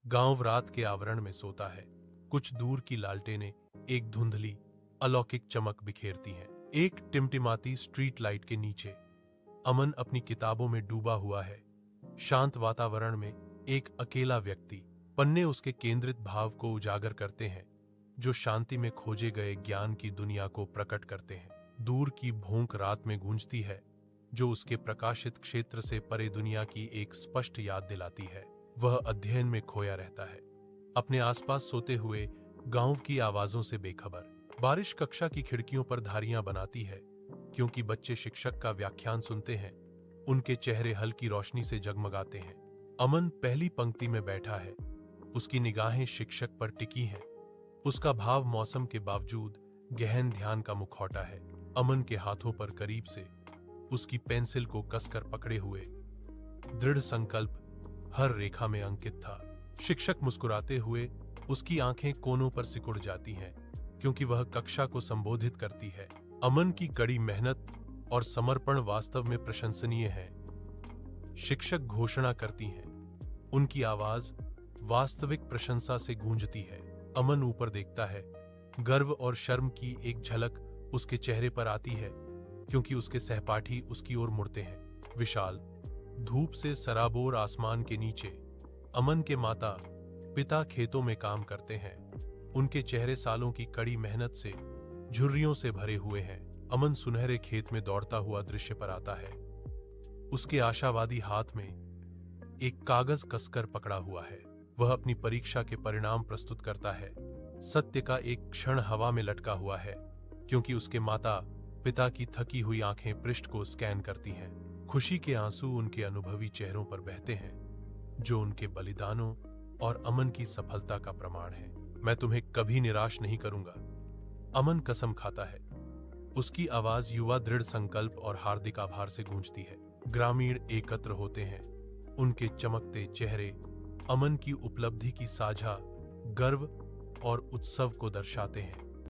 गांव रात के आवरण में सोता है। कुछ दूर की लालटेनें एक धुंधली अलौकिक चमक बिखेरती हैं। एक टिमटिमाती स्ट्रीट लाइट के नीचे अमन अपनी किताबों में डूबा हुआ है। शांत वातावरण में एक अकेला व्यक्ति। पन्ने उसके केंद्रित भाव को उजागर करते हैं, जो शांति में खोजे गए ज्ञान की दुनिया को प्रकट करते हैं। दूर की भोंक रात में गूंजती है, जो उसके प्रकाशित क्षेत्र से परे दुनिया की एक स्पष्ट याद दिलाती है। वह अध्ययन में खोया रहता है, अपने आसपास सोते हुए गांव की आवाजों से बेखबर। बारिश कक्षा की खिड़कियों पर धारियां बनाती है, क्योंकि बच्चे शिक्षक का व्याख्यान सुनते हैं। उनके चेहरे हल्की रोशनी से जगमगाते हैं। अमन पहली पंक्ति में बैठा है, उसकी निगाहें शिक्षक पर टिकी हैं। उसका भाव मौसम के बावजूद गहन ध्यान का मुखौटा है। अमन के हाथों पर करीब से उसकी पेंसिल को कसकर पकड़े हुए दृढ़ संकल्प हर रेखा में अंकित था। शिक्षक मुस्कुराते हुए उसकी आंखें कोनों पर सिकुड़ जाती हैं, क्योंकि वह कक्षा को संबोधित करती है। अमन की कड़ी मेहनत और समर्पण वास्तव में प्रशंसनीय है। शिक्षक घोषणा करती हैं, उनकी आवाज वास्तविक प्रशंसा से गूंजती है। अमन ऊपर देखता है, गर्व और शर्म की एक झलक उसके चेहरे पर आती है, क्योंकि उसके सहपाठी उसकी ओर मुड़ते हैं। विशाल धूप से सराबोर आसमान के नीचे अमन के माता पिता खेतों में काम करते हैं। उनके चेहरे सालों की कड़ी मेहनत से झुर्रियों से भरे हुए हैं। अमन सुनहरे खेत में दौड़ता हुआ दृश्य पर आता है। उसके आशावादी हाथ में एक कागज कसकर पकड़ा हुआ है। वह अपनी परीक्षा के परिणाम प्रस्तुत करता है। सत्य का एक क्षण हवा में लटका हुआ है, क्योंकि उसके माता पिता की थकी हुई आंखें पृष्ठ को स्कैन करती हैं। खुशी के आंसू उनके अनुभवी चेहरों पर बहते हैं, जो उनके बलिदानों और अमन की सफलता का प्रमाण है। मैं तुम्हें कभी निराश नहीं करूंगा, अमन कसम खाता है। उसकी आवाज युवा दृढ़ संकल्प और हार्दिक आभार से गूंजती है। ग्रामीण एकत्र होते हैं। उनके चमकते चेहरे अमन की उपलब्धि की साझा गर्व और उत्सव को दर्शाते हैं।